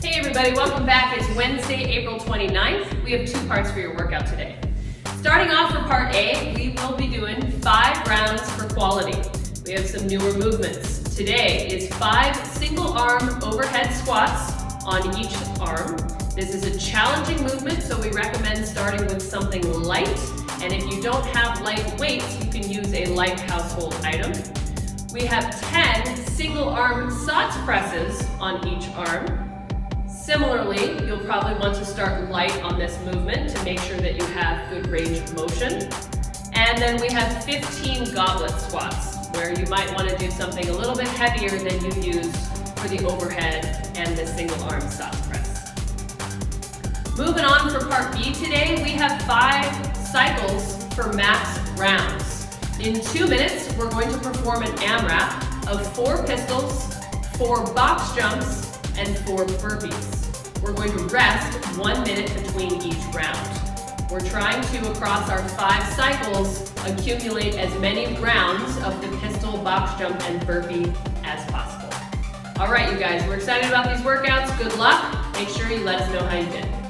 Hey everybody, welcome back. It's Wednesday, April 29th. We have 2 parts for your workout today. Starting off for part A, we will be doing 5 rounds for quality. We have some newer movements. Today is 5 single arm overhead squats on each arm. This is a challenging movement, so we recommend starting with something light. And if you don't have light weights, you can use a light household item. We have 10 single arm sots presses on each arm. Similarly, you'll probably want to start light on this movement to make sure that you have good range of motion. And then we have 15 goblet squats, where you might want to do something a little bit heavier than you use for the overhead and the single arm sots press. Moving on for part B today, we have 5 cycles for max rounds. In 2 minutes, we're going to perform an Amrap of 4 pistols, 4 box jumps, and 4 burpees. We're going to rest 1 minute between each round. We're trying to, across our 5 cycles, accumulate as many rounds of the pistol, box jump, and burpee as possible. All right, you guys, we're excited about these workouts. Good luck. Make sure you let us know how you did.